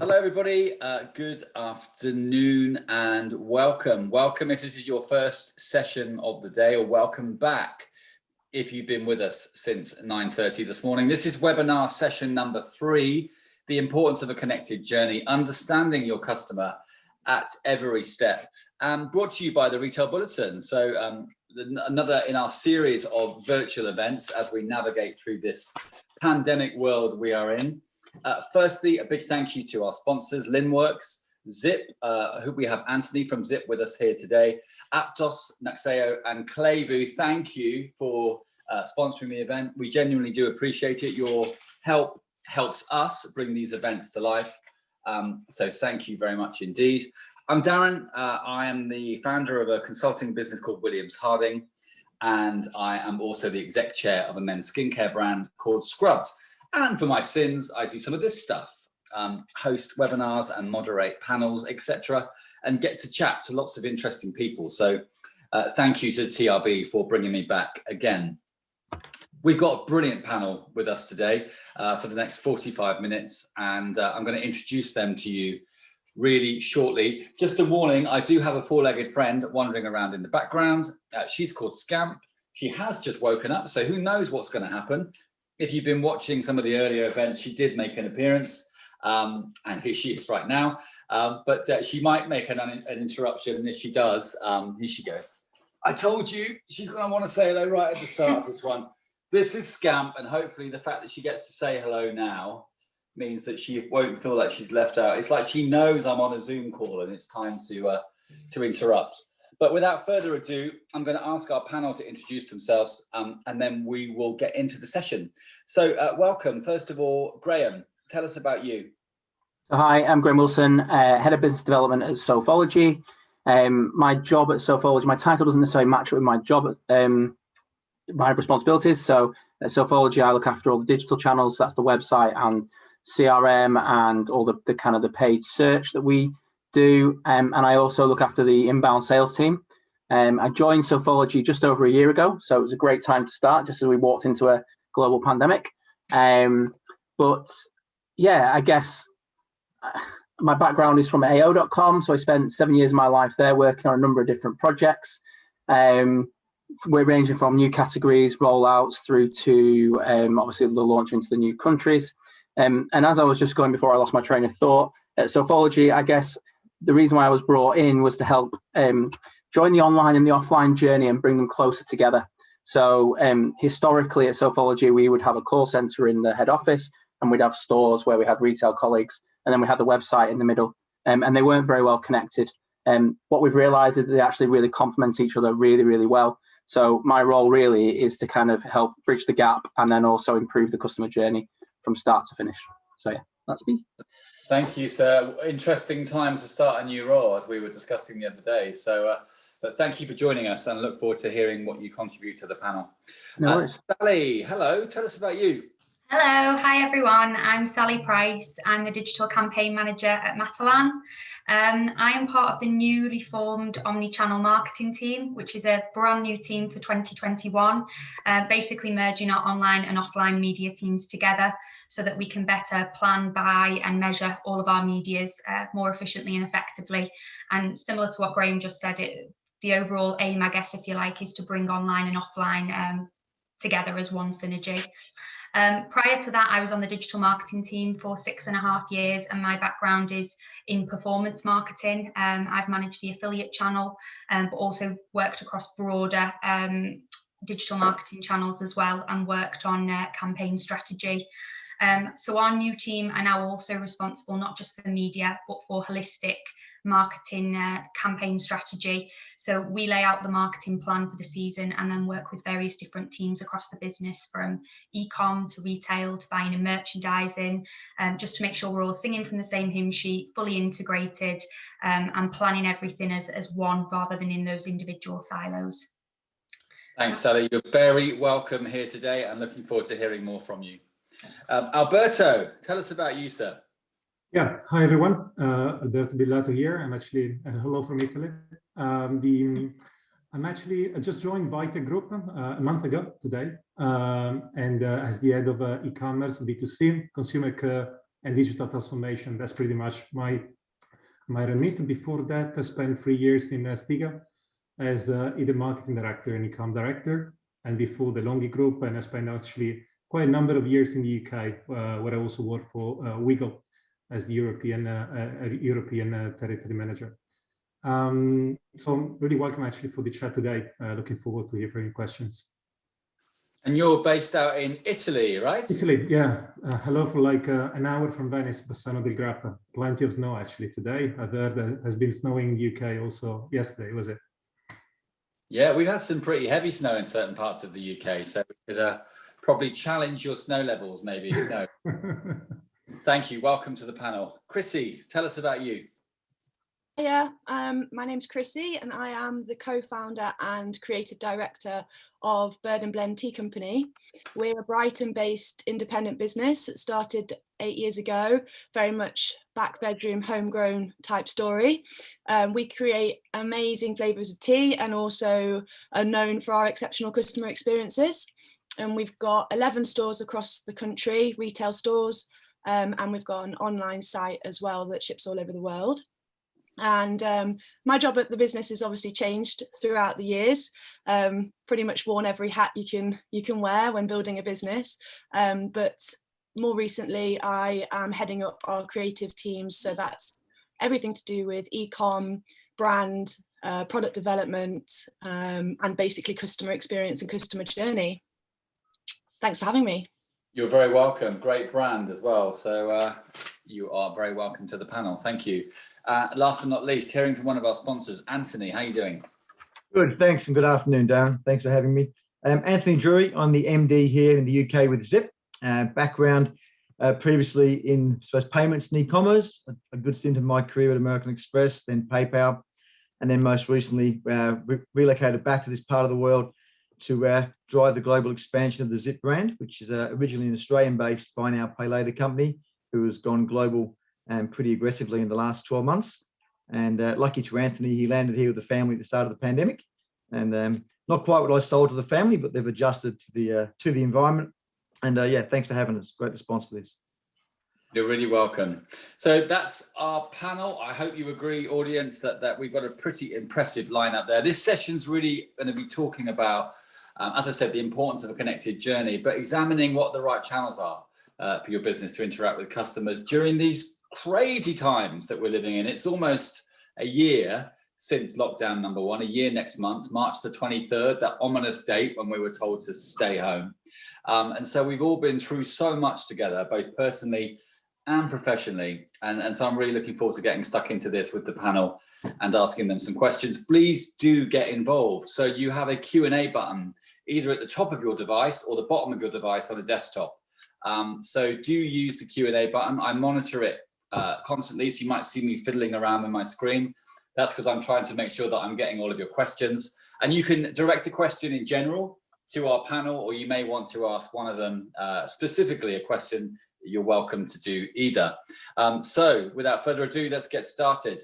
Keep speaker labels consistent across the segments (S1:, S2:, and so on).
S1: Hello, everybody. Good afternoon and welcome. Welcome if this is your first session of the day, or welcome back if you've been with us since 9:30 this morning. This is webinar session number 3, the importance of a connected journey, understanding your customer at every step, and brought to you by the Retail Bulletin. So another in our series of virtual events as we navigate through this pandemic world we are in. Firstly, a big thank you to our sponsors, Linworks, Zip, who we have Anthony from Zip with us here today, Aptos, Naxeo, and Clayvu. Thank you for sponsoring the event. We genuinely do appreciate it. Your help helps us bring these events to life. So thank you very much indeed. I'm Darren. I am the founder of a consulting business called Williams Harding, and I am also the exec chair of a men's skincare brand called Scrubbed. And for my sins, I do some of this stuff, host webinars and moderate panels, etc., and get to chat to lots of interesting people. So thank you to TRB for bringing me back again. We've got a brilliant panel with us today for the next 45 minutes, and I'm going to introduce them to you really shortly. Just a warning, I do have a four-legged friend wandering around in the background. She's called Scamp. She has just woken up, so who knows what's going to happen. If you've been watching some of the earlier events, she did make an appearance, and here she is right now. But she might make an interruption, and if she does, here she goes. I told you, she's going to want to say hello right at the start of this one. This is Scamp, and hopefully the fact that she gets to say hello now means that she won't feel like she's left out. It's like she knows I'm on a Zoom call, and it's time to interrupt. But without further ado, I'm going to ask our panel to introduce themselves, and then we will get into the session. So welcome. First of all, Graham, tell us about you.
S2: Hi, I'm Graham Wilson, Head of Business Development at Sofology. My job at Sofology, my title doesn't necessarily match with my job, my responsibilities. So at Sofology, I look after all the digital channels. That's the website and CRM and all the kind of the paid search that we do, and I also look after the inbound sales team. I joined Sofology just over a year ago, so it was a great time to start, just as we walked into a global pandemic. But yeah, I guess my background is from AO.com, so I spent 7 years of my life there working on a number of different projects. We're ranging from new categories, rollouts, through to obviously the launch into the new countries. And as I was just going before I lost my train of thought, at Sofology, I guess the reason why I was brought in was to help join the online and the offline journey and bring them closer together. So historically at Sofology, we would have a call center in the head office, and we'd have stores where we had retail colleagues, and then we had the website in the middle, and they weren't very well connected. What we've realized is that they actually really complement each other really, really well. So my role really is to kind of help bridge the gap and then also improve the customer journey from start to finish. So yeah, that's me.
S1: Thank you, sir. Interesting time to start a new role, as we were discussing the other day. So, but thank you for joining us, and look forward to hearing what you contribute to the panel.
S2: No worries.
S1: Sally, hello. Tell us about you.
S3: Hello, hi everyone. I'm Sally Price. I'm the digital campaign manager at Matalan. I am part of the newly formed omni-channel marketing team, which is a brand new team for 2021, basically merging our online and offline media teams together so that we can better plan, buy and measure all of our medias more efficiently and effectively. And similar to what Graham just said, the overall aim, I guess, if you like, is to bring online and offline together as one synergy. Prior to that, I was on the digital marketing team for 6.5 years, and my background is in performance marketing. I've managed the affiliate channel, but also worked across broader digital marketing channels as well, and worked on campaign strategy. So our new team are now also responsible not just for media, but for holistic marketing campaign strategy. So we lay out the marketing plan for the season and then work with various different teams across the business, from e-com to retail to buying and merchandising, just to make sure we're all singing from the same hymn sheet, fully integrated, and planning everything as one rather than in those individual silos.
S1: Thanks, Sally. You're very welcome here today, and looking forward to hearing more from you. Alberto, tell us about you, sir.
S4: Yeah, hi everyone. Alberto Billato here. I'm actually hello from Italy. I just joined Vitec Group a month ago today, and as the head of e-commerce B2C consumer care and digital transformation. That's pretty much my remit. Before that, I spent 3 years in Stiga as either marketing director and e-com director, and before the Longhi Group, and I spent actually quite a number of years in the UK, where I also worked for Wiggle as the European territory manager. So I'm really welcome actually for the chat today. Looking forward to hearing your questions.
S1: And you're based out in Italy, right?
S4: Italy, yeah. Hello for like an hour from Venice, Bassano del Grappa. Plenty of snow actually today. I've heard that has been snowing in the UK also yesterday, was it?
S1: Yeah, we've had some pretty heavy snow in certain parts of the UK, so we could probably challenge your snow levels, maybe. No. Thank you. Welcome to the panel. Chrissy, tell us about you.
S5: Yeah, my name's Chrissy, and I am the co-founder and creative director of Bird and Blend Tea Company. We're a Brighton-based independent business that started 8 years ago, very much back bedroom, homegrown type story. We create amazing flavors of tea and also are known for our exceptional customer experiences. And we've got 11 stores across the country, retail stores, and we've got an online site as well that ships all over the world. And my job at the business has obviously changed throughout the years. Pretty much worn every hat you can wear when building a business. But more recently, I am heading up our creative teams. So that's everything to do with e-com, brand, product development, and basically customer experience and customer journey. Thanks for having me.
S1: You're very welcome. Great brand as well. So you are very welcome to the panel. Thank you. Last but not least, hearing from one of our sponsors, Anthony, how are you doing? Good,
S6: thanks, and good afternoon, Darren. Thanks for having me. Anthony Drury, I'm the MD here in the UK with Zip. Background previously in payments and e-commerce, a good stint of my career at American Express, then PayPal, and then most recently relocated back to this part of the world to drive the global expansion of the Zip brand, which is originally an Australian-based buy now, pay later company who has gone global pretty aggressively in the last 12 months. And lucky to Anthony, he landed here with the family at the start of the pandemic. And not quite what I sold to the family, but they've adjusted to the environment. And yeah, thanks for having us. Great response to this.
S1: You're really welcome. So that's our panel. I hope you agree, audience, that we've got a pretty impressive lineup there. This session's really going to be talking about, as I said, the importance of a connected journey, but examining what the right channels are for your business to interact with customers during these crazy times that we're living in. It's almost a year since lockdown number 1, a year next month, March the 23rd, that ominous date when we were told to stay home. And so we've all been through so much together, both personally and professionally. And so I'm really looking forward to getting stuck into this with the panel and asking them some questions. Please do get involved. So you have a Q&A button either at the top of your device or the bottom of your device on a desktop. So do use the Q&A button. I monitor it constantly, so you might see me fiddling around with my screen. That's because I'm trying to make sure that I'm getting all of your questions. And you can direct a question in general to our panel, or you may want to ask one of them specifically a question. You're welcome to do either. So without further ado, let's get started.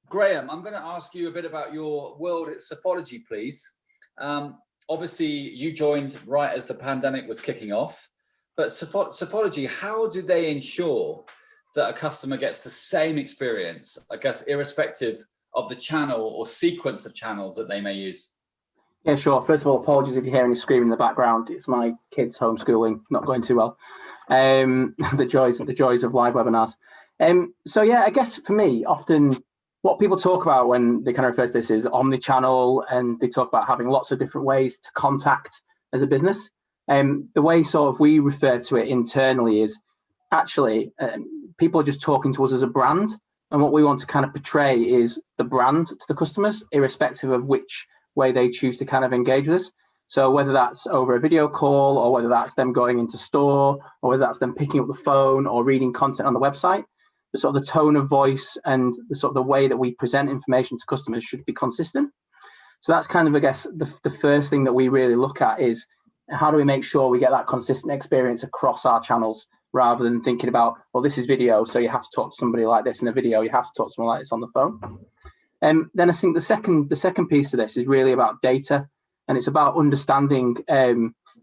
S1: Graham, I'm going to ask you a bit about your world at Sofology, please. Obviously, you joined right as the pandemic was kicking off. But Sofology, how do they ensure that a customer gets the same experience, I guess, irrespective of the channel or sequence of channels that they may use?
S2: Yeah, sure. First of all, apologies if you hear any screaming in the background. It's my kids' homeschooling, not going too well. The joys of live webinars. So yeah, I guess for me, often what people talk about when they kind of refer to this is omni-channel, and they talk about having lots of different ways to contact as a business. The way sort of we refer to it internally is actually people are just talking to us as a brand, and what we want to kind of portray is the brand to the customers, irrespective of which way they choose to kind of engage with us. So whether that's over a video call, or whether that's them going into store, or whether that's them picking up the phone or reading content on the website, the sort of the tone of voice and the sort of the way that we present information to customers should be consistent. So that's kind of, I guess, the first thing that we really look at is how do we make sure we get that consistent experience across our channels, rather than thinking about, well, this is video, so you have to talk to somebody like this in a video, you have to talk to someone like this on the phone. Then I think the second piece of this is really about data, and it's about understanding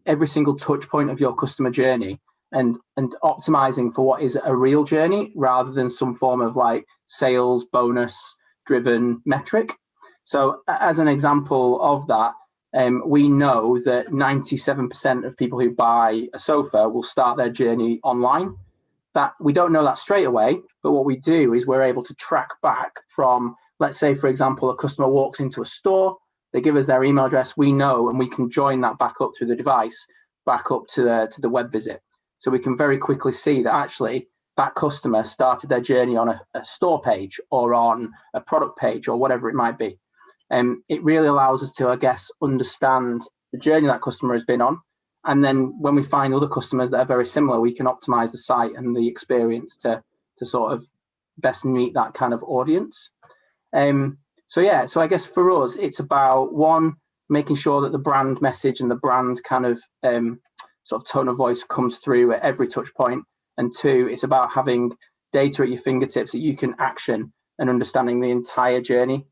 S2: every single touch point of your customer journey and optimizing for what is a real journey rather than some form of like sales bonus driven metric. So as an example of that, we know that 97% of people who buy a sofa will start their journey online. That we don't know that straight away, but what we do is we're able to track back from, let's say, for example, a customer walks into a store, they give us their email address, we know, and we can join that back up through the device, back up to the web visit. So we can very quickly see that actually that customer started their journey on a store page or on a product page or whatever it might be. It really allows us to, I guess, understand the journey that customer has been on. And then when we find other customers that are very similar, we can optimize the site and the experience to sort of best meet that kind of audience. So I guess for us, it's about, one, making sure that the brand message and the brand kind of sort of tone of voice comes through at every touch point. And two, it's about having data at your fingertips that you can action and understanding the entire journey,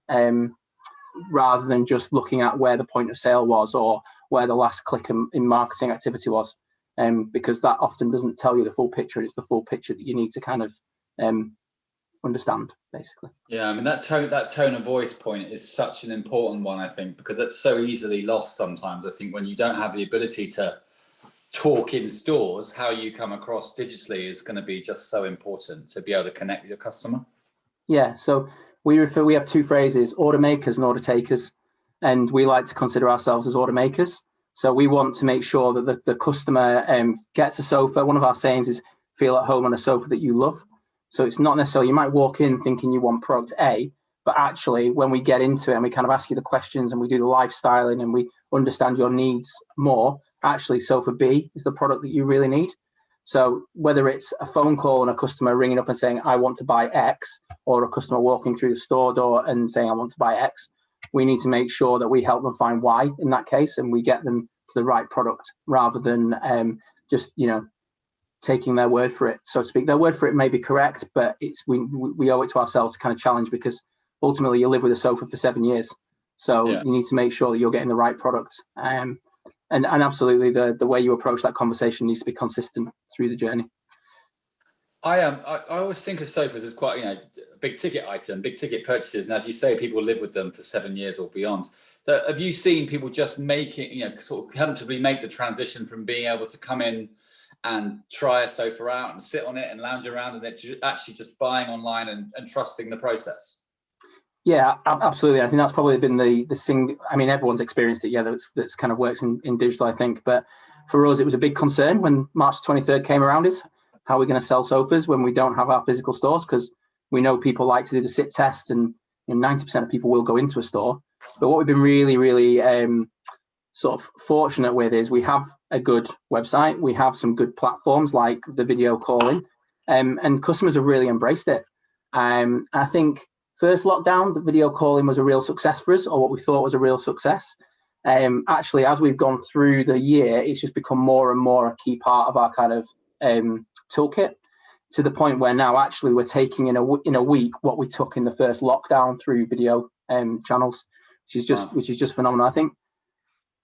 S2: rather than just looking at where the point of sale was or where the last click in marketing activity was, because that often doesn't tell you the full picture. It's the full picture that you need to kind of understand, basically.
S1: Yeah, I mean, that tone of voice point is such an important one, I think, because it's so easily lost sometimes. I think when you don't have the ability to talk in stores, how you come across digitally is going to be just so important to be able to connect with your customer.
S2: Yeah, so we have two phrases, order makers and order takers, and we like to consider ourselves as order makers. So we want to make sure that the customer gets a sofa. One of our sayings is feel at home on a sofa that you love. So it's not necessarily, you might walk in thinking you want product A, but actually when we get into it and we kind of ask you the questions and we do the lifestyling and we understand your needs more, actually sofa B is the product that you really need. So whether it's a phone call and a customer ringing up and saying, I want to buy X, or a customer walking through the store door and saying, I want to buy X, we need to make sure that we help them find Y in that case, and we get them to the right product rather than just, taking their word for it, so to speak. Their word for it may be correct, but we owe it to ourselves to kind of challenge, because ultimately you live with a sofa for 7 years. So you need to make sure that you're getting the right product. And absolutely the way you approach that conversation needs to be consistent through the journey.
S1: I always think of sofas as quite, a big ticket item, big ticket purchases. And as you say, people live with them for 7 years or beyond. So have you seen people just make it, sort of comfortably make the transition from being able to come in and try a sofa out and sit on it and lounge around and it actually just buying online and trusting the process?
S2: Yeah, absolutely. I think that's probably been the thing. I mean, everyone's experienced it. Yeah, that's kind of works in digital, I think. But for us, it was a big concern when March 23rd came around, is how are we going to sell sofas when we don't have our physical stores? Because we know people like to do the sit test, and 90% of people will go into a store. But what we've been really, really sort of fortunate with is we have a good website. We have some good platforms like the video calling, and customers have really embraced it. I think first lockdown, the video calling was a real success for us, or what we thought was a real success. Actually, as we've gone through the year, it's just become more and more a key part of our kind of toolkit, to the point where now actually we're taking in a week what we took in the first lockdown through video channels, which is just phenomenal. I think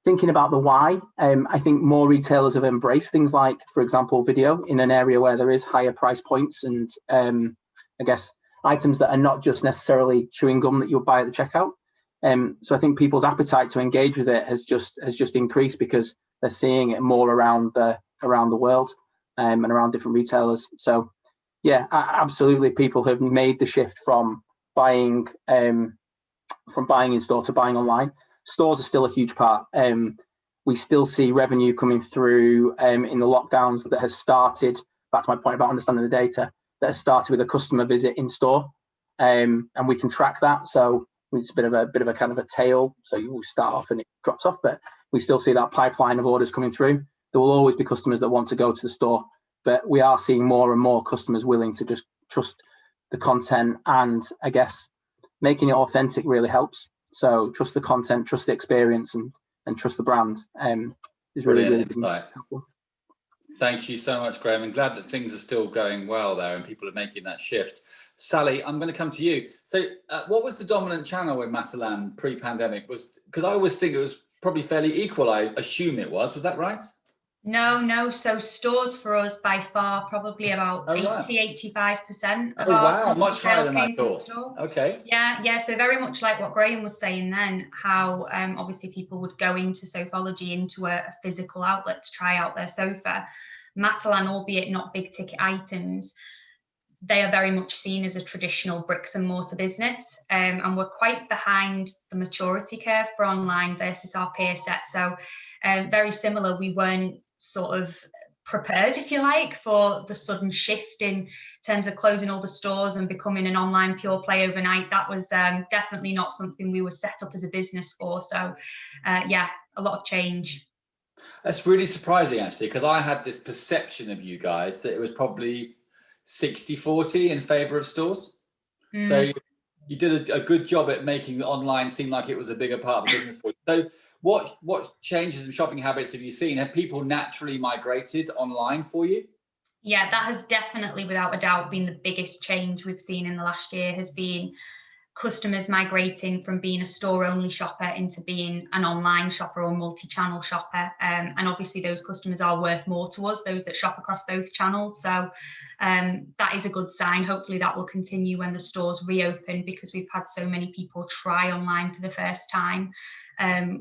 S2: thinking about the why, I think more retailers have embraced things like, for example, video in an area where there is higher price points and I guess items that are not just necessarily chewing gum that you'll buy at the checkout. So I think people's appetite to engage with it has just increased because they're seeing it more around the world and around different retailers. So yeah, absolutely, people have made the shift from buying in store to buying online. Stores are still a huge part. We still see revenue coming through in the lockdowns that has started. That's my point about understanding the data, that has started with a customer visit in store, and we can track that. So it's a bit of a kind of a tail. So you start off and it drops off, but we still see that pipeline of orders coming through. There will always be customers that want to go to the store, but we are seeing more and more customers willing to just trust the content, and I guess making it authentic really helps. So trust the content, trust the experience, and trust the brand is really helpful.
S1: Thank you so much, Graham. I'm glad that things are still going well there and people are making that shift. Sally, I'm going to come to you. So what was the dominant channel in Matalan pre-pandemic? Because I always think it was probably fairly equal. I assume it was. Was that right?
S3: No. So stores for us by far, probably about 80-85% of our
S1: much higher than I
S3: came from
S1: thought.
S3: store.
S1: Okay.
S3: Yeah. So very much like what Graham was saying then, how obviously people would go into Sofology, into a physical outlet to try out their sofa. Matalan, albeit not big ticket items, they are very much seen as a traditional bricks and mortar business, and we're quite behind the maturity curve for online versus our peer set. So very similar, we weren't sort of prepared, if you like, for the sudden shift in terms of closing all the stores and becoming an online pure play overnight. That was definitely not something we were set up as a business for. So yeah, a lot of change.
S1: That's really surprising, actually, because I had this perception of you guys that it was probably 60-40 in favor of stores. So you did a good job at making online seem like it was a bigger part of the business for you. So what changes in shopping habits have you seen? Have people naturally migrated online for you?
S3: Yeah, that has definitely, without a doubt, been the biggest change we've seen in the last year, has been customers migrating from being a store-only shopper into being an online shopper or multi-channel shopper. And obviously those customers are worth more to us, those that shop across both channels. So that is a good sign. Hopefully that will continue when the stores reopen, because we've had so many people try online for the first time,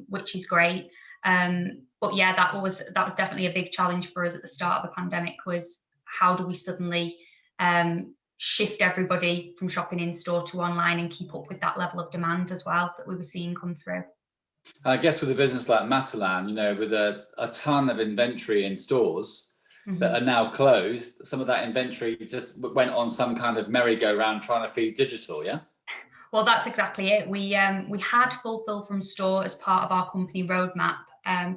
S3: which is great. But yeah, that was definitely a big challenge for us at the start of the pandemic, was how do we suddenly shift everybody from shopping in store to online and keep up with that level of demand as well that we were seeing come through.
S1: I guess with a business like Matalan, you know, with a ton of inventory in stores that are now closed, some of that inventory just went on some kind of merry-go-round trying to feed digital, yeah?
S3: Well, that's exactly it. We had fulfill from store as part of our company roadmap,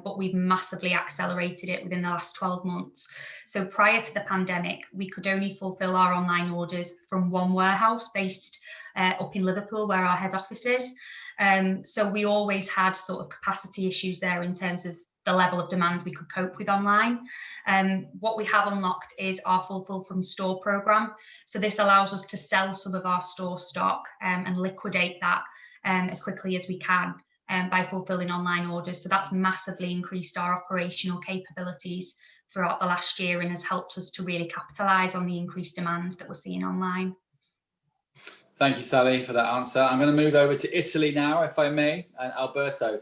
S3: but we've massively accelerated it within the last 12 months. So prior to the pandemic, we could only fulfill our online orders from one warehouse based up in Liverpool, where our head office is. So we always had sort of capacity issues there in terms of the level of demand we could cope with online. What we have unlocked is our fulfill from store program. So this allows us to sell some of our store stock and liquidate that as quickly as we can by fulfilling online orders. So that's massively increased our operational capabilities throughout the last year and has helped us to really capitalise on the increased demand that we're seeing online.
S1: Thank you, Sally, for that answer. I'm going to move over to Italy now, if I may, and Alberto.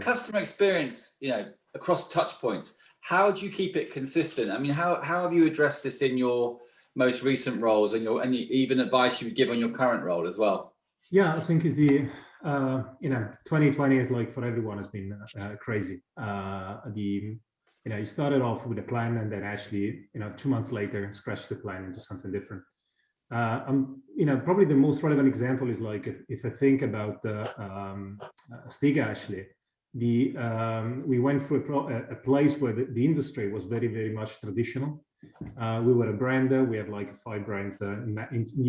S1: Customer experience, you know, across touchpoints, how do you keep it consistent? I mean, how have you addressed this in your most recent roles and even advice you would give on your current role as well?
S4: Yeah, I think is the 2020 is, like, for everyone, has been crazy. You started off with a plan and then actually 2 months later scratched the plan into something different. Probably the most relevant example is, like, if I think about Stiga, actually, we went through a place where the industry was very, very much traditional. We were a brand. We have like 5 brands in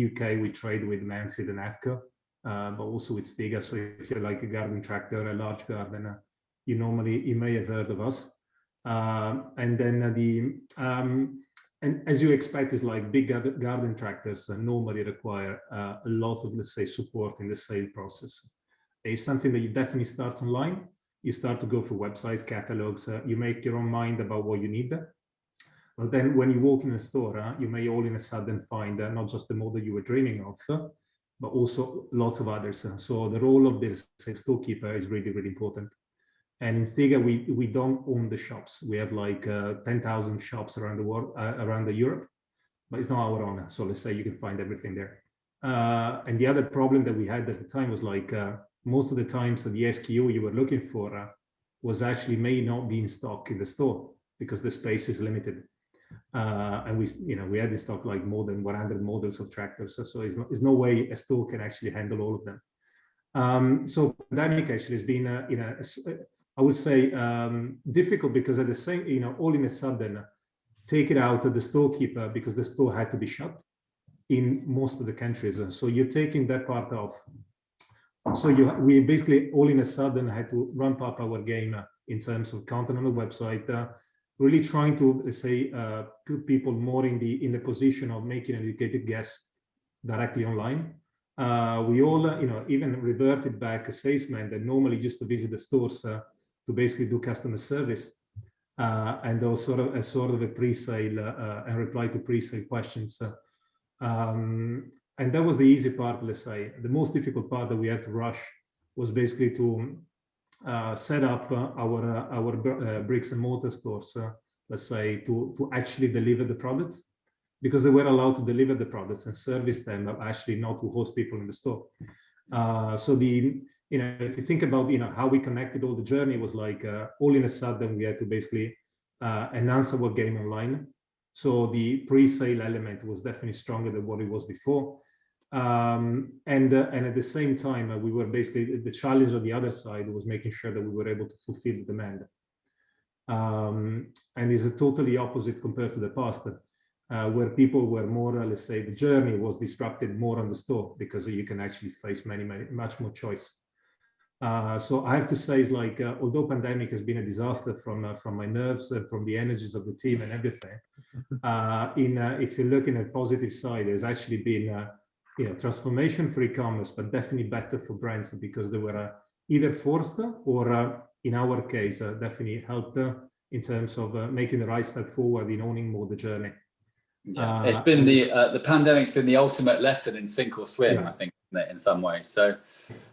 S4: UK. We trade with Manfred and Atco, but also with Stiga. So if you're like a garden tractor, a large garden, you may have heard of us. And then and as you expect, is like big garden tractors normally require a lot of, let's say, support in the sale process. It's something that you definitely start online. You start to go through websites, catalogs, you make your own mind about what you need. But then when you walk in a store, you may all in a sudden find not just the model you were dreaming of, but also lots of others. So the role of this storekeeper is really, really important. And in Stiga, we don't own the shops. We have like 10,000 shops around the world, around Europe, but it's not our own. So let's say you can find everything there. And the other problem that we had at the time was, like, most of the times the SKU you were looking for was actually may not be in stock in the store because the space is limited. And we had in stock like more than 100 models of tractors. So there's no way a store can actually handle all of them. So pandemic actually has been, I would say, difficult because at the same, all in a sudden, take it out of the storekeeper because the store had to be shut in most of the countries. And so you're taking that part off. So we basically all in a sudden had to ramp up our game in terms of content on the website, really trying to, let's say, put people more in the position of making an educated guess directly online. We all, even reverted back a salesman that normally used to visit the stores to basically do customer service. and also a sort of a pre-sale and reply to pre-sale questions. And that was the easy part, let's say. The most difficult part that we had to rush was basically to set up our bricks and mortar stores, let's say, to actually deliver the products, because they were allowed to deliver the products and service them, but actually not to host people in the store. So if you think about how we connected all the journey, was like all in a sudden we had to basically enhance our game online. So the pre-sale element was definitely stronger than what it was before. And at the same time, we were basically, the challenge on the other side was making sure that we were able to fulfill the demand. And it's a totally opposite compared to the past, where people were more, let's say, the journey was disrupted more on the store, because you can actually face much more choice. So I have to say, it's like, although pandemic has been a disaster from my nerves and from the energies of the team and everything, if you look in a positive side, there's actually been transformation for e-commerce, but definitely better for brands, because they were either forced or, in our case, definitely helped in terms of making the right step forward in owning more the journey.
S1: Yeah, it's been the pandemic's been the ultimate lesson in sink or swim, I think, in some ways. So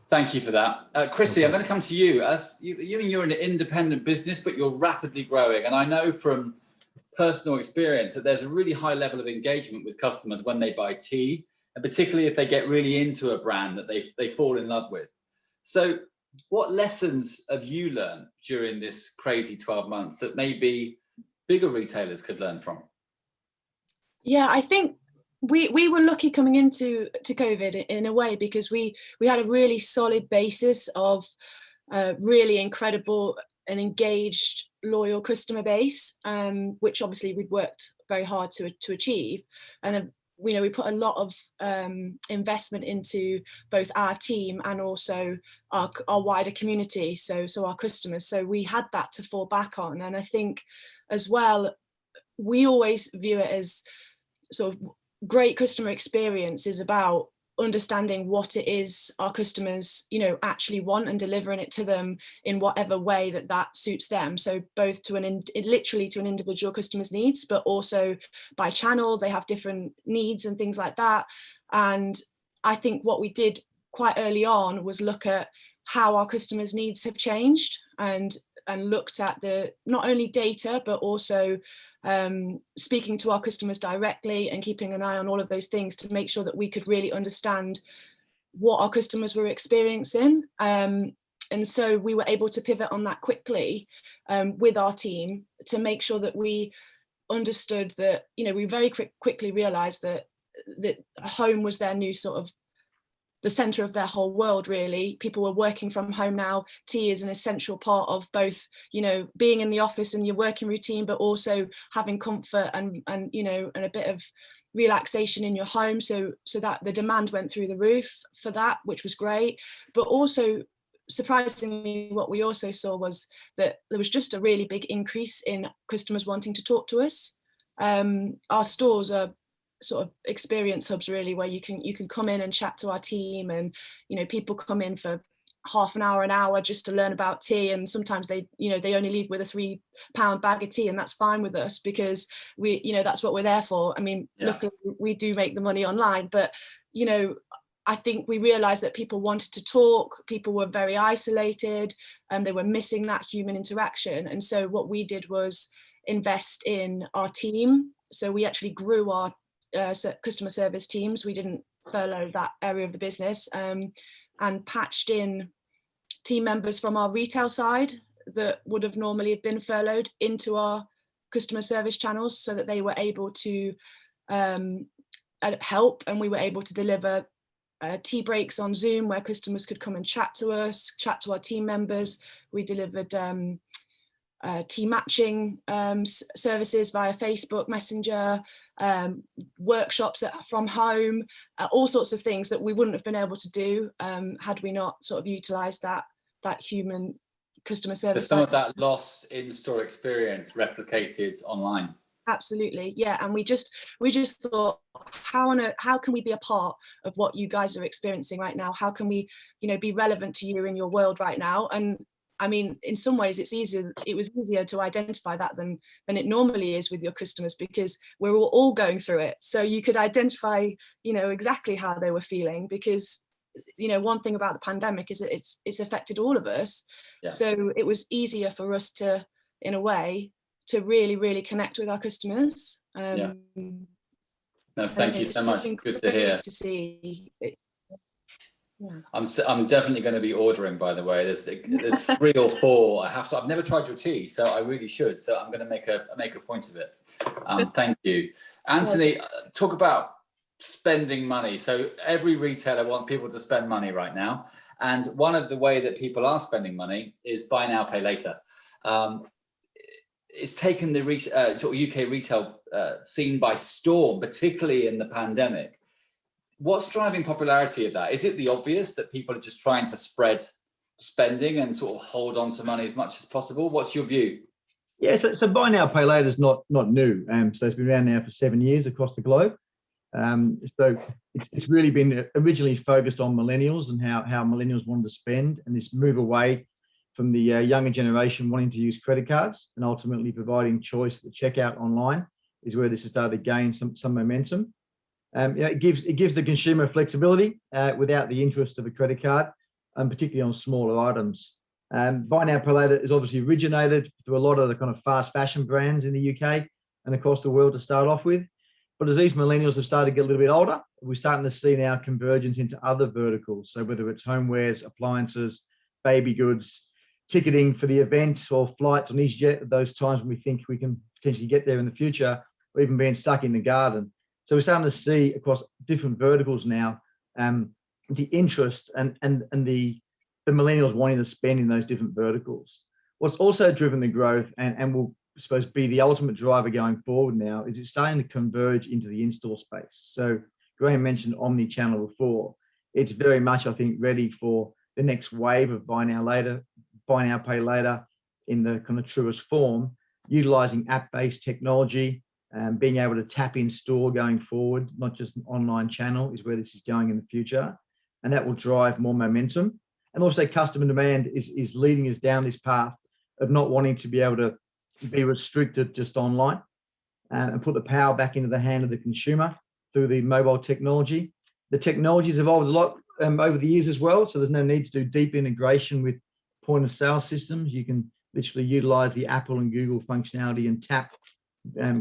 S1: thank you for that. Chrissy, I'm going to come to you. As you're an independent business, but you're rapidly growing. And I know from personal experience that there's a really high level of engagement with customers when they buy tea, and particularly if they get really into a brand that they fall in love with. So what lessons have you learned during this crazy 12 months that maybe bigger retailers could learn from?
S5: Yeah, I think we were lucky coming into COVID in a way, because we had a really solid basis of really incredible and engaged, loyal customer base, which obviously we'd worked very hard to achieve. And we put a lot of investment into both our team and also our wider community, so our customers. So we had that to fall back on. And I think as well, we always view it as sort of great customer experience is about understanding what it is our customers actually want and delivering it to them in whatever way that suits them. So both literally to an individual customer's needs, but also by channel, they have different needs and things like that. And I think what we did quite early on was look at how our customers' needs have changed, and looked at the not only data but also speaking to our customers directly and keeping an eye on all of those things to make sure that we could really understand what our customers were experiencing. And so we were able to pivot on that quickly with our team to make sure that we understood that, we very quickly realized that home was their new sort of the center of their whole world, really. People were working from home now. Tea is an essential part of both, being in the office and your working routine, but also having comfort and a bit of relaxation in your home. So that the demand went through the roof for that, which was great. But also, surprisingly, what we also saw was that there was just a really big increase in customers wanting to talk to us. Our stores are sort of experience hubs, really, where you can come in and chat to our team, and people come in for half an hour just to learn about tea, and sometimes they only leave with a £3 bag of tea, and that's fine with us, because we that's what we're there for. I mean, luckily we do make the money online, but I think we realized that people wanted to talk, people were very isolated, and they were missing that human interaction. And so what we did was invest in our team. So we actually grew our customer service teams. We didn't furlough that area of the business, and patched in team members from our retail side that would have normally been furloughed into our customer service channels, so that they were able to help, and we were able to deliver tea breaks on Zoom where customers could come and chat to us, chat to our team members. We delivered tea matching services via Facebook Messenger, workshops from home, all sorts of things that we wouldn't have been able to do had we not sort of utilised that human customer service.
S1: There's some of that lost in-store experience replicated online.
S5: Absolutely, yeah. And we just thought, how can we be a part of what you guys are experiencing right now? How can we, be relevant to you in your world right now? And I mean, in some ways it was easier to identify that than it normally is with your customers, because we're all going through it. So you could identify, exactly how they were feeling, because, one thing about the pandemic is that it's affected all of us. Yeah. So it was easier for us to, in a way, to really, really connect with our customers.
S1: Yeah. No, thank you so much. Good to hear.
S5: To see it. Yeah.
S1: I'm definitely going to be ordering, by the way. There's 3 or 4. I've never tried your tea, so I really should. So I'm going to make a point of it. Thank you. Anthony, talk about spending money. So every retailer wants people to spend money right now. And one of the way that people are spending money is buy now, pay later. It's taken the UK retail scene by storm, particularly in the pandemic. What's driving popularity of that? Is it the obvious that people are just trying to spread spending and sort of hold on to money as much as possible? What's your view?
S6: Yeah, so buy now, pay later is not new. So it's been around now for 7 years across the globe. So it's really been originally focused on millennials and how millennials wanted to spend, and this move away from the younger generation wanting to use credit cards and ultimately providing choice at the checkout online is where this has started to gain some momentum. It gives the consumer flexibility without the interest of a credit card, and particularly on smaller items. Buy now, pay later is obviously originated through a lot of the kind of fast fashion brands in the UK and across the world to start off with. But as these millennials have started to get a little bit older, we're starting to see now convergence into other verticals. So whether it's homewares, appliances, baby goods, ticketing for the event or flights on EasyJet at those times when we think we can potentially get there in the future, or even being stuck in the garden. So we're starting to see across different verticals now the interest and the millennials wanting to spend in those different verticals. What's also driven the growth and will, I suppose, be the ultimate driver going forward now is it's starting to converge into the in-store space. So Graham mentioned omni-channel before. It's very much, I think, ready for the next wave of buy now, pay later in the kind of truest form, utilizing app-based technology and being able to tap in store going forward, not just an online channel, is where this is going in the future. And that will drive more momentum. And also customer demand is leading us down this path of not wanting to be able to be restricted just online and put the power back into the hand of the consumer through the mobile technology. The technology's evolved a lot over the years as well, so there's no need to do deep integration with point of sale systems. You can literally utilize the Apple and Google functionality and tap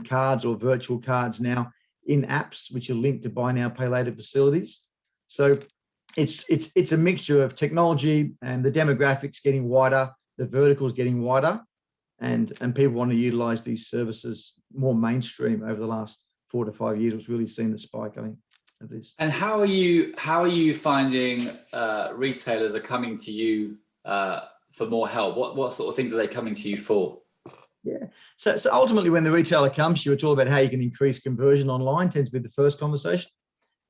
S6: cards or virtual cards now in apps which are linked to buy now, pay later facilities. So it's a mixture of technology and the demographics getting wider, the verticals getting wider, and people want to utilize these services more mainstream over the last 4 to 5 years. It's really seen the spike, I think, of this.
S1: And how are you finding retailers are coming to you for more help? What sort of things are they coming to you for?
S6: Yeah, so ultimately when the retailer comes to you, it's all about how you can increase conversion online, tends to be the first conversation,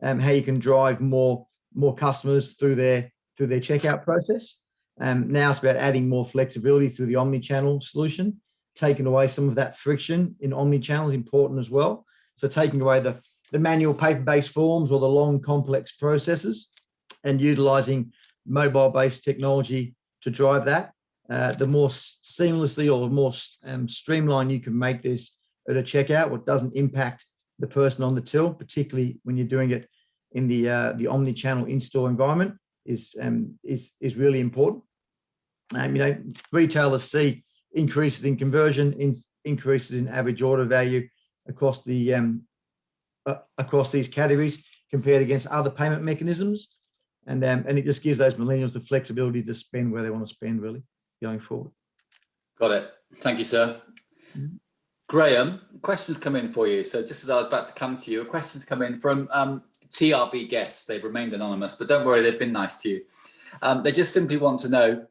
S6: how you can drive more customers through their checkout process. Now it's about adding more flexibility through the omni-channel solution. Taking away some of that friction in omni-channel is important as well. So taking away the manual paper-based forms or the long complex processes and utilizing mobile-based technology to drive that. The more seamlessly or more streamlined you can make this at a checkout, what doesn't impact the person on the till, particularly when you're doing it in the omni-channel in-store environment, is really important. Retailers see increases in conversion, increases in average order value across these categories compared against other payment mechanisms, and it just gives those millennials the flexibility to spend where they want to spend, really, going forward.
S1: Got it. Thank you, sir. Mm-hmm. Graham, questions come in for you. So just as I was about to come to you, questions come in from TRB guests. They've remained anonymous, but don't worry, they've been nice to you. They just simply want to know,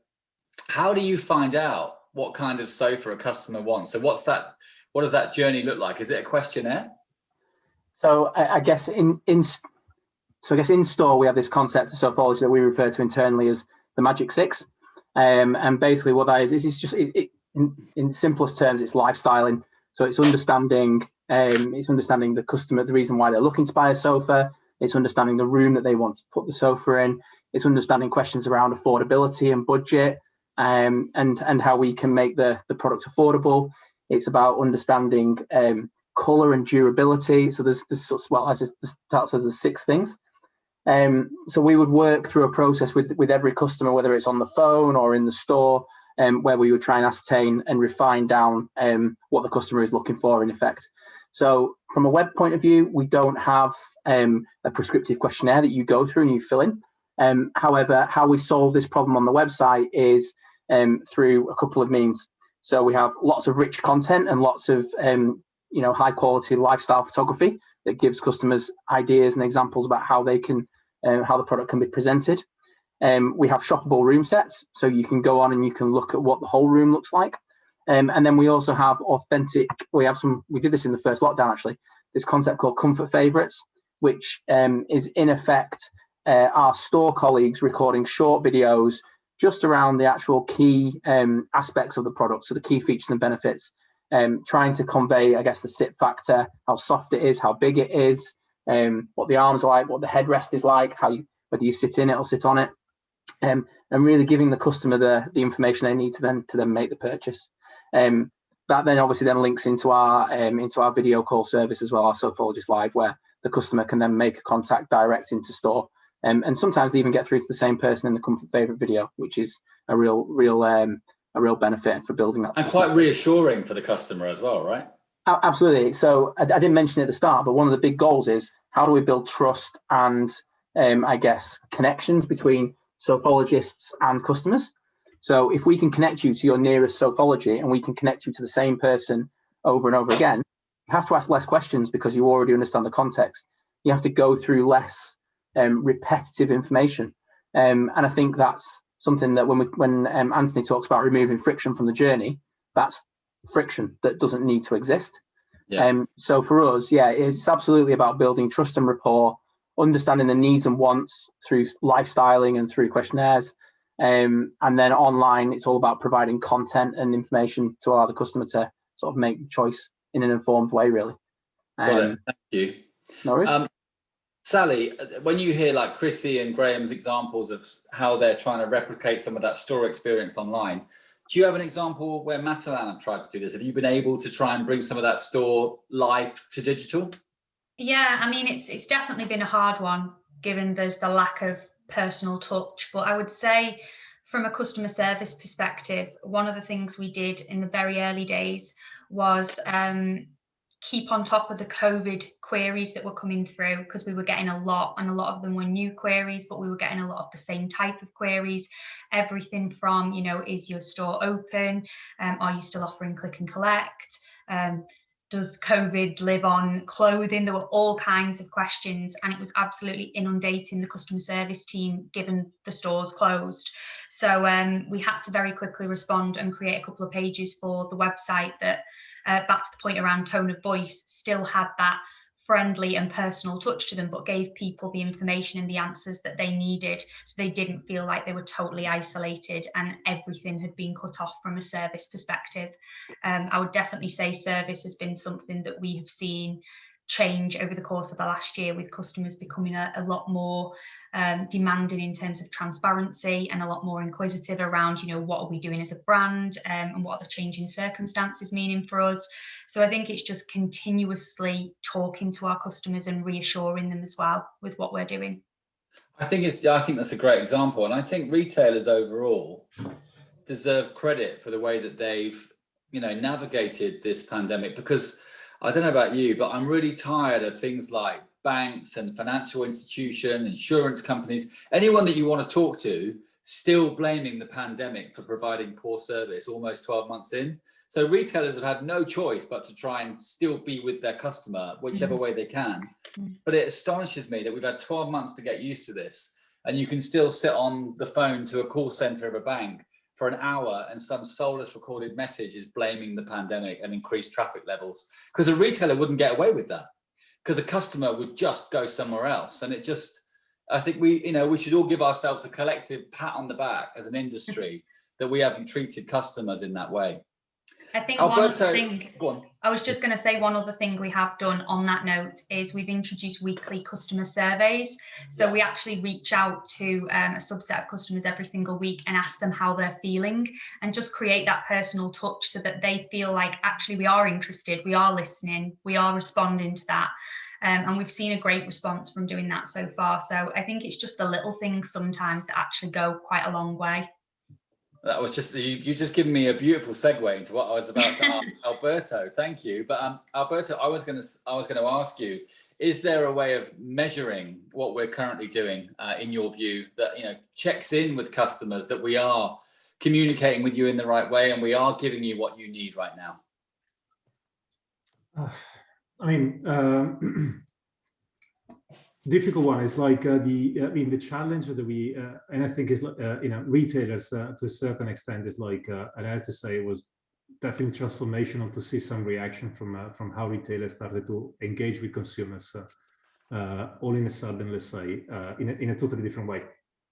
S1: how do you find out what kind of sofa a customer wants? So what does that journey look like? Is it a questionnaire?
S2: So I guess in store we have this concept of Sofology that we refer to internally as the Magic Six, and basically what that is it's just in simplest terms, it's lifestyling. So it's understanding the customer, the reason why they're looking to buy a sofa. It's understanding the room that they want to put the sofa in. It's understanding questions around affordability and budget. and how we can make the product affordable. It's about understanding color and durability. So there's well, as it starts as the 6 things. So we would work through a process with every customer, whether it's on the phone or in the store, where we would try and ascertain and refine down what the customer is looking for in effect. So from a web point of view, we don't have a prescriptive questionnaire that you go through and you fill in. However, how we solve this problem on the website is through a couple of means. So we have lots of rich content and lots of high quality lifestyle photography that gives customers ideas and examples about how they can how the product can be presented. We have shoppable room sets, so you can go on and you can look at what the whole room looks like. And then we also have authentic. We did this in the first lockdown actually. This concept called comfort favorites, which is in effect our store colleagues recording short videos just around the actual key aspects of the product, so the key features and benefits, trying to convey, I guess, the sit factor, how soft it is, how big it is, what the arms are like, what the headrest is like, whether you sit in it or sit on it, and really giving the customer the information they need to then make the purchase. That then obviously then links into our video call service as well, our Sofology Live, where the customer can then make a contact direct into store, and sometimes even get through to the same person in the comfort favorite video, which is a real benefit for building that.
S1: And quite reassuring for the customer as well, right?
S2: Absolutely. So I didn't mention it at the start, but one of the big goals is how do we build trust and I guess connections between sophologists and customers. So if we can connect you to your nearest Sofology and we can connect you to the same person over and over again, you have to ask less questions because you already understand the context. You have to go through less repetitive information. And I think that's something that when Anthony talks about removing friction from the journey, that's friction that doesn't need to exist. Yeah. So for us, it's absolutely about building trust and rapport, understanding the needs and wants through lifestyling and through questionnaires. And then online, it's all about providing content and information to allow the customer to sort of make the choice in an informed way, really.
S1: Got it. Thank you.
S2: No worries.
S1: Sally, when you hear like Chrissy and Graham's examples of how they're trying to replicate some of that store experience online, do you have an example where Matalan have tried to do this? Have you been able to try and bring some of that store life to digital?
S3: Yeah, I mean, it's definitely been a hard one, given there's the lack of personal touch. But I would say from a customer service perspective, one of the things we did in the very early days was keep on top of the COVID queries that were coming through, because we were getting a lot, and a lot of them were new queries, but we were getting a lot of the same type of queries. Everything from, is your store open? Are you still offering click and collect? Does COVID live on clothing? There were all kinds of questions, and it was absolutely inundating the customer service team given the stores closed. So we had to very quickly respond and create a couple of pages for the website that, back to the point around tone of voice, still had that friendly and personal touch to them, but gave people the information and the answers that they needed, so they didn't feel like they were totally isolated and everything had been cut off from a service perspective. I would definitely say service has been something that we have seen change over the course of the last year, with customers becoming a lot more demanding in terms of transparency and a lot more inquisitive around, what are we doing as a brand, and what are the changing circumstances meaning for us. So I think it's just continuously talking to our customers and reassuring them as well with what we're doing.
S1: I think that's a great example, and I think retailers overall deserve credit for the way that they've navigated this pandemic, because I don't know about you, but I'm really tired of things like banks and financial institutions, insurance companies, anyone that you want to talk to, still blaming the pandemic for providing poor service almost 12 months in. So retailers have had no choice but to try and still be with their customer, whichever way they can. But it astonishes me that we've had 12 months to get used to this, and you can still sit on the phone to a call center of a bank for an hour and some soulless recorded message is blaming the pandemic and increased traffic levels, because a retailer wouldn't get away with that, because a customer would just go somewhere else. And I think we should all give ourselves a collective pat on the back as an industry that we haven't treated customers in that way.
S3: I think
S1: Alberto,
S3: one thing,
S1: go on.
S3: I was just going to say one other thing we have done on that note is we've introduced weekly customer surveys. So we actually reach out to a subset of customers every single week and ask them how they're feeling, and just create that personal touch so that they feel like actually we are interested, we are listening, we are responding to that. And we've seen a great response from doing that so far. So I think it's just the little things sometimes that actually go quite a long way.
S1: That was just, you just given me a beautiful segue into what I was about to ask Alberto. Thank you. But Alberto, I was going to ask you, is there a way of measuring what we're currently doing, in your view, that checks in with customers, that we are communicating with you in the right way and we are giving you what you need right now?
S4: I mean, difficult one is like the challenge that we and I think is retailers to a certain extent is like and I have to say it was definitely transformational to see some reaction from how retailers started to engage with consumers all in a sudden, let's say, in a totally different way,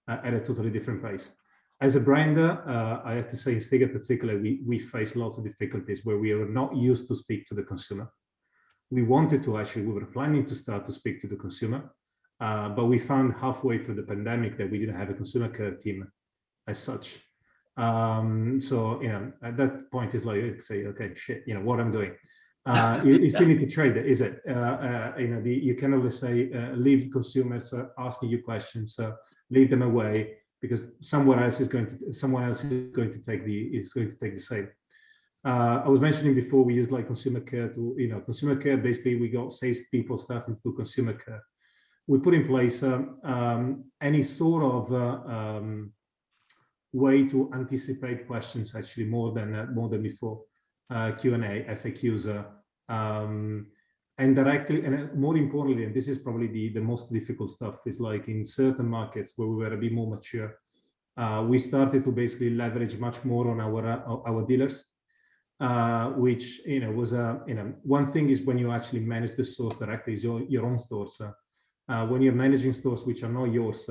S4: at a totally different pace. As a brand, I have to say in Stiga particularly, we face lots of difficulties where we are not used to speak to the consumer. We wanted to we were planning to start to speak to the consumer, but we found halfway through the pandemic that we didn't have a consumer care team as such. So, at that point it's like, say, okay, shit, what I'm doing. You still need to trade it, is it? You can always say, leave consumers asking you questions, leave them away, because someone else is going to take the same. I was mentioning before, we use like consumer care to, consumer care, basically we got sales people starting to do consumer care. We put in place any sort of way to anticipate questions, actually more than before, Q&A, FAQs, and directly, and more importantly, and this is probably the most difficult stuff, is like in certain markets where we were a bit more mature, we started to basically leverage much more on our dealers. Which was one thing is when you actually manage the stores directly, is your own stores. When you're managing stores which are not yours,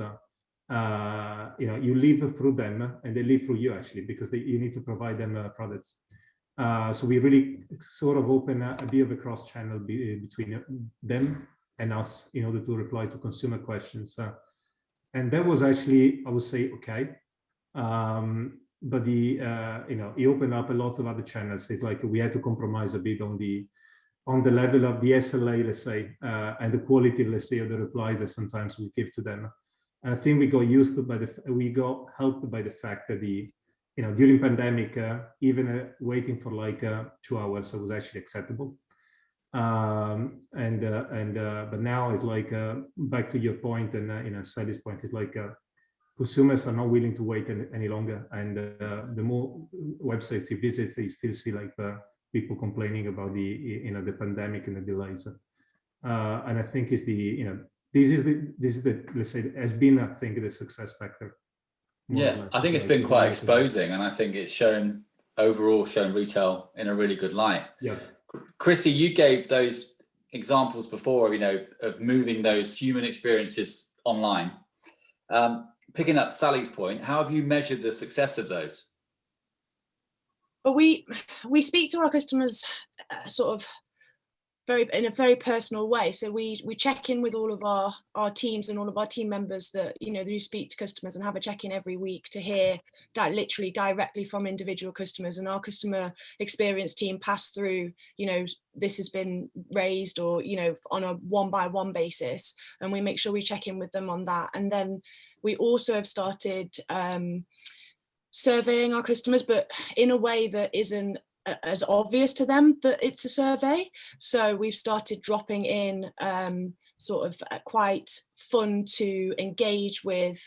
S4: you live through them and they live through you actually, because you need to provide them products. So we really sort of open a bit of a cross channel between them and us in order to reply to consumer questions. And that was actually, I would say, okay. But it opened up a lot of other channels. It's like we had to compromise a bit on the level of the SLA, let's say, and the quality, let's say, of the reply that sometimes we give to them. And I think we got used to we got helped by the fact that during pandemic, even waiting for like 2 hours was actually acceptable. But now it's like back to your point, and Sally's point, is like consumers are not willing to wait any longer, and the more websites you visit, you still see like people complaining about the pandemic and the delays. And I think is this is the let's say has been, I think, the success factor.
S1: Yeah, I think it's been quite exposing, and I think it's overall shown retail in a really good light.
S4: Yeah,
S1: Chrissy, you gave those examples before, of moving those human experiences online. Picking up Sally's point, how have you measured the success of those?
S5: Well, we speak to our customers sort of in a very personal way. So we check in with all of our teams and all of our team members that who speak to customers, and have a check-in every week to hear literally directly from individual customers. And our customer experience team pass through, this has been raised, or on a one-by-one basis, and we make sure we check in with them on that. And then we also have started surveying our customers, but in a way that isn't as obvious to them that it's a survey. So we've started dropping in sort of quite fun to engage with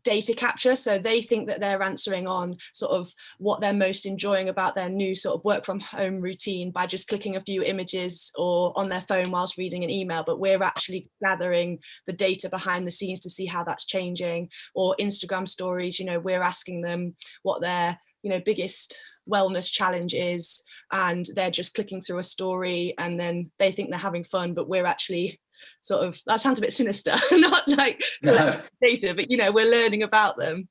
S5: data capture. So they think that they're answering on sort of what they're most enjoying about their new sort of work from home routine by just clicking a few images or on their phone whilst reading an email, but we're actually gathering the data behind the scenes to see how that's changing. Or Instagram stories, we're asking them what their biggest wellness challenge is, and they're just clicking through a story and then they think they're having fun, but we're actually sort of, that sounds a bit sinister, not like data, but we're learning about them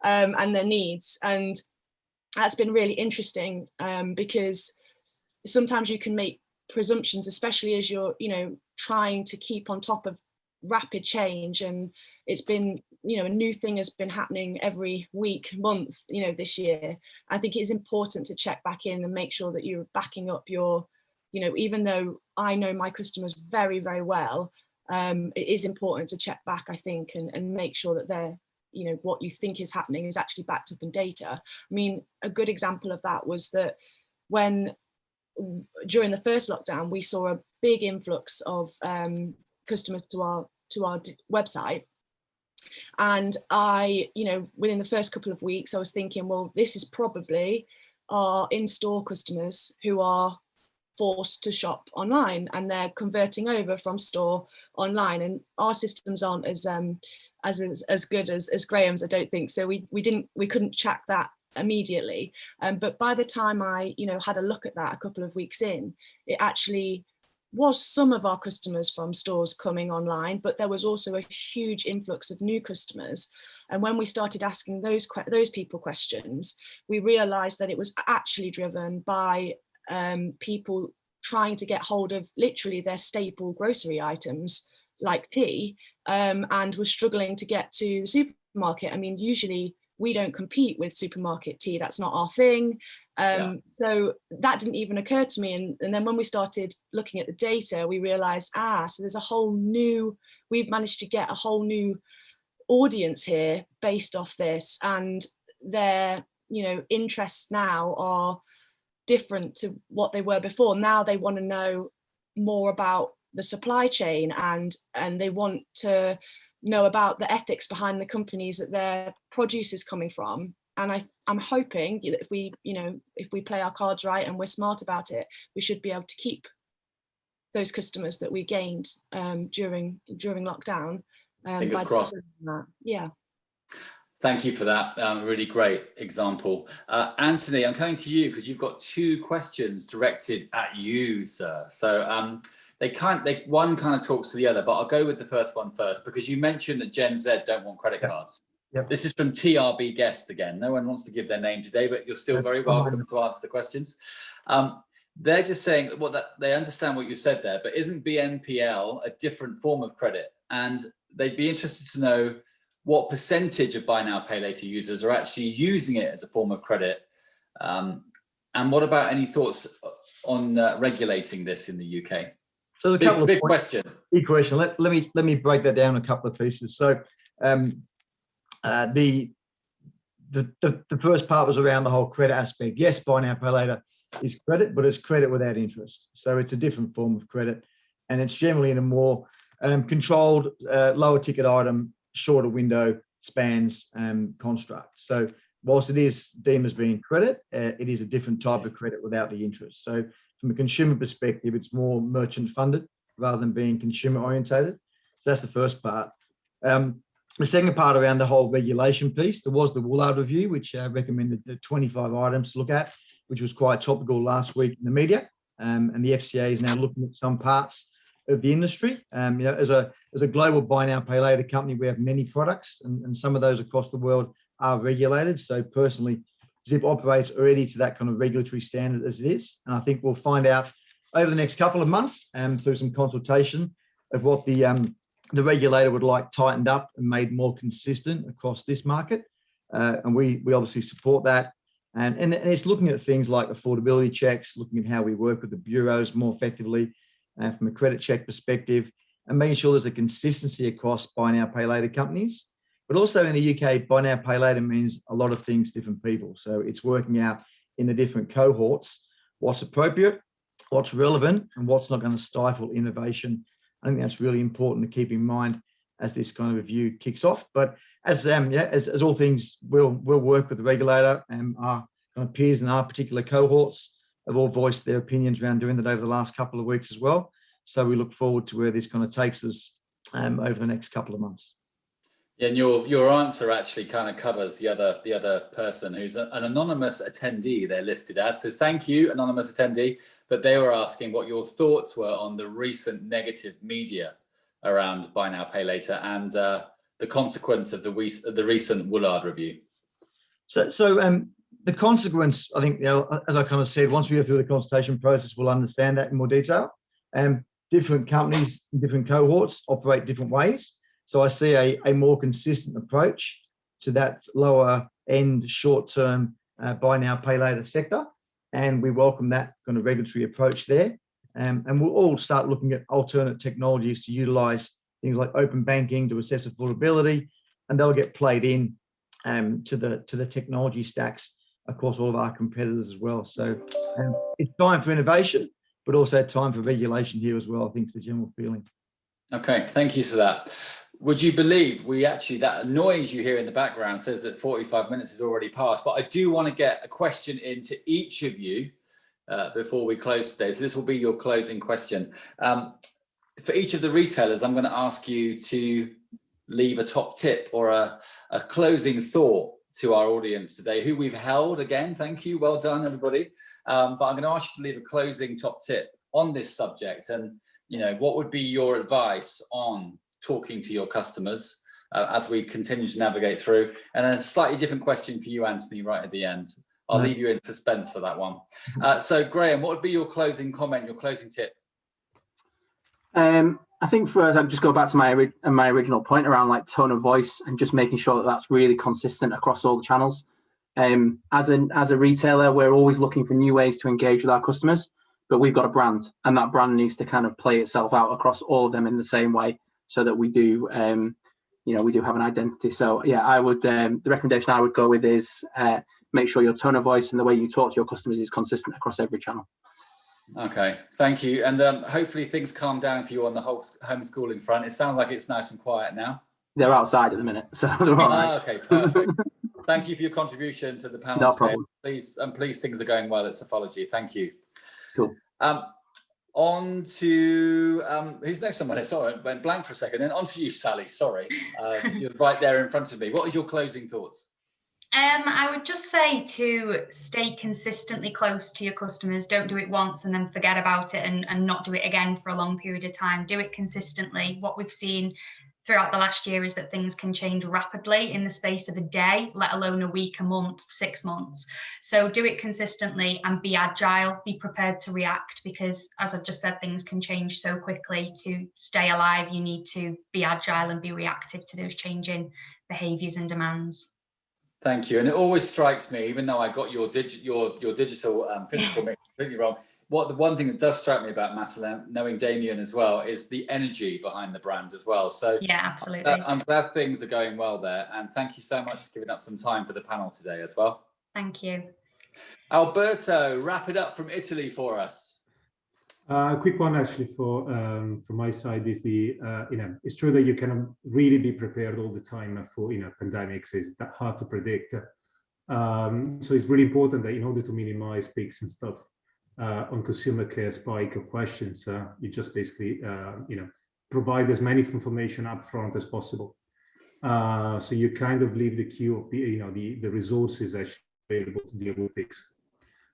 S5: and their needs. And that's been really interesting because sometimes you can make presumptions, especially as you're, trying to keep on top of rapid change. And it's been, a new thing has been happening every week, month, this year. I think it's important to check back in and make sure that you're backing up your, even though I know my customers very, very well, it is important to check back, I think, and make sure that they're, what you think is happening is actually backed up in data. I mean, a good example of that was that during the first lockdown, we saw a big influx of customers to our website. And I, within the first couple of weeks, I was thinking, well, this is probably our in-store customers who are forced to shop online, and they're converting over from store online. And our systems aren't as good as Graham's, I don't think. So we couldn't track that immediately. But by the time I, had a look at that a couple of weeks in, it actually was some of our customers from stores coming online, but there was also a huge influx of new customers. And when we started asking those people questions, we realized that it was actually driven by people trying to get hold of literally their staple grocery items like tea, and was struggling to get to the supermarket. I mean, usually we don't compete with supermarket tea. That's not our thing. So that didn't even occur to me. And then when we started looking at the data, we realized, so there's we've managed to get a whole new audience here based off this. And their, interests now are different to what they were before. Now they want to know more about the supply chain, and they want to know about the ethics behind the companies that their produce is coming from. And I'm hoping that if we play our cards right and we're smart about it, we should be able to keep those customers that we gained during lockdown.
S1: Fingers crossed.
S5: Yeah.
S1: Thank you for that. Really great example. Anthony, I'm coming to you because you've got two questions directed at you, sir. So one kind of talks to the other, but I'll go with the first one first, because you mentioned that Gen Z don't want credit cards.
S6: Yep.
S1: This is from TRB Guest again. No one wants to give their name today, but you're still very welcome to answer the questions. They're just saying, they understand what you said there, but isn't BNPL a different form of credit? And they'd be interested to know what percentage of buy now, pay later users are actually using it as a form of credit. And what about any thoughts on regulating this in the UK?
S6: So there's a couple of
S1: big question.
S6: Big question. Let me break that down a couple of pieces. So the first part was around the whole credit aspect. Yes, buy now, pay later is credit, but it's credit without interest. So it's a different form of credit, and it's generally in a more controlled, lower ticket item, shorter window spans construct. So whilst it is deemed as being credit, it is a different type of credit without the interest. So from a consumer perspective, it's more merchant funded rather than being consumer orientated. So that's the first part. The second part around the whole regulation piece, there was the Woolard review, which recommended the 25 items to look at, which was quite topical last week in the media. And the FCA is now looking at some parts of the industry. As a global buy now, pay later company, we have many products, and some of those across the world are regulated. So personally, Zip operates already to that kind of regulatory standard as it is. And I think we'll find out over the next couple of months through some consultation of what the regulator would like tightened up and made more consistent across this market. And we obviously support that. And it's looking at things like affordability checks, looking at how we work with the bureaus more effectively from a credit check perspective, and making sure there's a consistency across buy now, pay later companies. But also in the UK, buy now, pay later means a lot of things, different people. So it's working out in the different cohorts what's appropriate, what's relevant, and what's not going to stifle innovation. I think that's really important to keep in mind as this kind of review kicks off. But as all things, we'll work with the regulator, and our kind of peers in our particular cohorts have all voiced their opinions around doing that over the last couple of weeks as well. So we look forward to where this kind of takes us over the next couple of months.
S1: Yeah, and your answer actually kind of covers the other person who's an anonymous attendee they're listed as. So thank you, anonymous attendee. But they were asking what your thoughts were on the recent negative media around buy now, pay later, and the consequence of the recent Woolard review.
S6: So the consequence, I think, as I kind of said, once we go through the consultation process, we'll understand that in more detail. Different companies, different cohorts operate different ways. So I see a more consistent approach to that lower end, short-term, buy now, pay later sector. And we welcome that kind of regulatory approach there. And we'll all start looking at alternate technologies to utilize things like open banking to assess affordability, and they'll get played in to the technology stacks across all of our competitors as well. So it's time for innovation, but also time for regulation here as well, I think is the general feeling.
S1: Okay, thank you for that. Would you believe that noise you hear in the background says that 45 minutes has already passed, but I do want to get a question into each of you before we close today. So this will be your closing question. For each of the retailers, I'm going to ask you to leave a top tip or a closing thought to our audience today, who we've held again. Thank you. Well done, everybody. But I'm going to ask you to leave a closing top tip on this subject. And, what would be your advice on talking to your customers as we continue to navigate through? And then a slightly different question for you, Anthony, right at the end. I'll leave you in suspense for that one. So, Graham, what would be your closing comment, your closing tip?
S2: I think for us, I'd just go back to my original point around like tone of voice and just making sure that that's really consistent across all the channels. As a retailer, we're always looking for new ways to engage with our customers, but we've got a brand, and that brand needs to kind of play itself out across all of them in the same way, so that we do, we do have an identity. So yeah, I would, the recommendation I would go with is make sure your tone of voice and the way you talk to your customers is consistent across every channel. Okay,
S1: thank you. And hopefully things calm down for you on the whole homeschooling front. It sounds like it's nice and quiet now.
S2: They're outside at the minute, so they're all right.
S1: Okay, perfect. Thank you for your contribution to the panel
S2: no
S1: today.
S2: problem.
S1: Please, things are going well at Sofology. Thank you.
S2: Cool.
S1: On to who's next on my list? Sorry, I went blank for a second. Then on to you, Sally. Sorry, you're right there in front of me. What is your closing thoughts?
S3: I would just say to stay consistently close to your customers. Don't do it once and then forget about it and not do it again for a long period of time. Do it consistently. What we've seen throughout the last year is that things can change rapidly in the space of a day, let alone a week, a month, 6 months. So do it consistently and be agile, be prepared to react, because as I've just said, things can change so quickly. To stay alive, you need to be agile and be reactive to those changing behaviours and demands.
S1: Thank you. And it always strikes me, even though I got your digital physical mix completely wrong, the one thing that does strike me about Matalan, knowing Damien as well, is the energy behind the brand as well. So
S3: yeah, absolutely.
S1: I'm glad things are going well there. And thank you so much for giving up some time for the panel today as well.
S3: Thank you.
S1: Alberto, wrap it up from Italy for us.
S4: A quick one actually from my side is it's true that you cannot really be prepared all the time for pandemics. It's that hard to predict. So it's really important that in order to minimize peaks and stuff on consumer care spike of questions, you just basically provide as many information up front as possible. So you kind of leave the queue of the resources actually available to deal with peaks.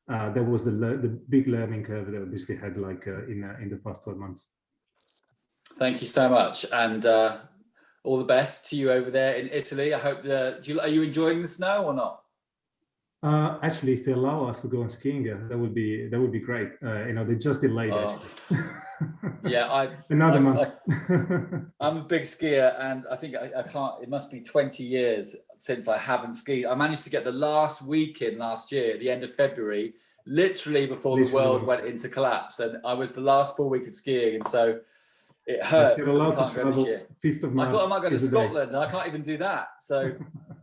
S4: That was the big learning curve that we basically had in the past 12 months.
S1: Thank you so much, and all the best to you over there in Italy. I hope are you enjoying the snow or not?
S4: Actually, if they allow us to go on skiing, that would be great. They just delayed actually.
S1: Yeah,
S4: another month.
S1: I'm a big skier, and I think I can't. It must be 20 years since I haven't skied. I managed to get the last week in last year, at the end of February, literally before the world went into collapse, and I was the last full week of skiing, and so it hurts.
S4: You're allowed to travel 5th of March.
S1: I thought I might go to Scotland, and I can't even do that. So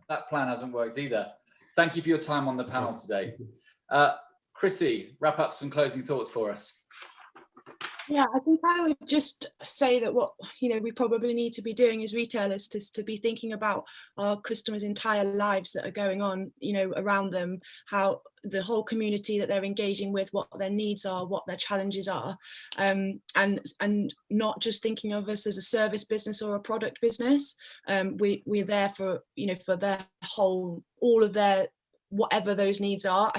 S1: that plan hasn't worked either. Thank you for your time on the panel today. Chrissy, wrap up some closing thoughts for us.
S5: Yeah, I think I would just say that what we probably need to be doing as retailers to be thinking about our customers' entire lives that are going on, around them, how the whole community that they're engaging with, what their needs are, what their challenges are, and not just thinking of us as a service business or a product business. We're there for for their whole, all of their whatever those needs are.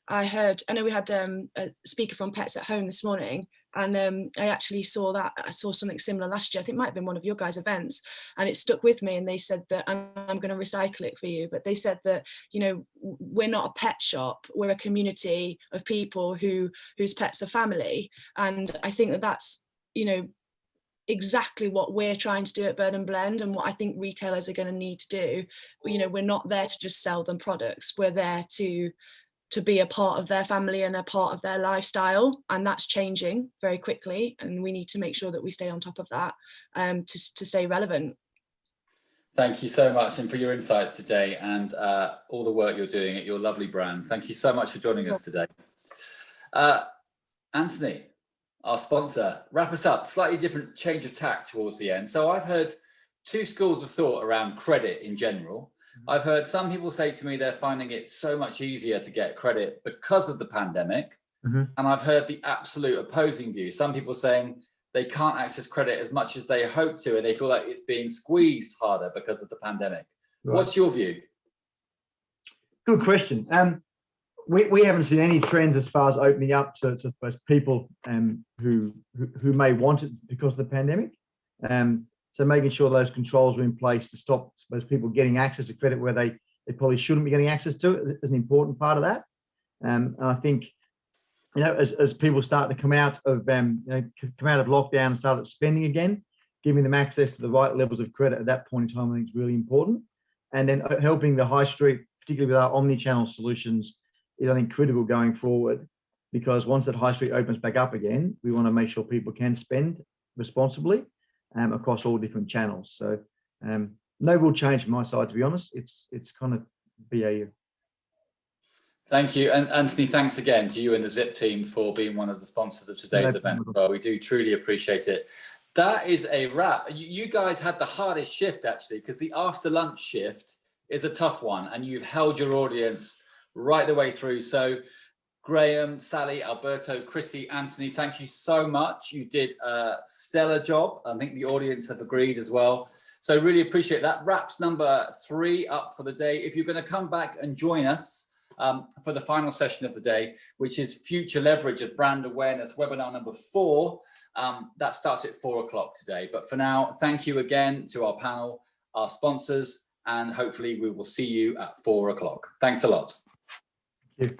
S5: I know we had a speaker from Pets at Home this morning, And I actually saw something similar last year. I think it might have been one of your guys' events, and it stuck with me. And they said that, and I'm going to recycle it for you, but they said that, you know, we're not a pet shop, we're a community of people whose pets are family. And I think that that's, you know, exactly what we're trying to do at Bird and Blend, and what I think retailers are going to need to do. You know, we're not there to just sell them products, we're there to be a part of their family and a part of their lifestyle, and that's changing very quickly, and we need to make sure that we stay on top of that to stay relevant.
S1: Thank you so much, and for your insights today, and all the work you're doing at your lovely brand. Thank you so much for joining us today. Anthony, our sponsor, wrap us up. Slightly different change of tack towards the end. So I've heard two schools of thought around credit in general. I've heard some people say to me they're finding it so much easier to get credit because of the pandemic. And I've heard the absolute opposing view. Some people saying they can't access credit as much as they hope to, and they feel like it's being squeezed harder because of the pandemic. Right. What's your view?
S6: Good question. We haven't seen any trends as far as opening up to suppose people who may want it because of the pandemic. So making sure those controls are in place to stop, I suppose, people getting access to credit where they probably shouldn't be getting access to it is an important part of that. And I think, you know, as people start to come out of lockdown and start spending again, giving them access to the right levels of credit at that point in time, I think is really important. And then helping the high street, particularly with our omni-channel solutions, is I think critical going forward, because once that high street opens back up again, we want to make sure people can spend responsibly across all different channels. So no real change from my side, to be honest. It's kind of BAU.
S1: Thank you. And Anthony, thanks again to you and the Zip team for being one of the sponsors of today's event. Well, we do truly appreciate it. That is a wrap. You guys had the hardest shift, actually, because the after lunch shift is a tough one, and you've held your audience right the way through. So Graham, Sally, Alberto, Chrissy, Anthony, thank you so much. You did a stellar job. I think the audience have agreed as well. So really appreciate that. Wraps number 3 up for the day. If you're going to come back and join us for the final session of the day, which is Future Leverage of Brand Awareness, webinar number 4, that starts at 4 o'clock today. But for now, thank you again to our panel, our sponsors, and hopefully we will see you at 4 o'clock. Thanks a lot.
S6: Thank you.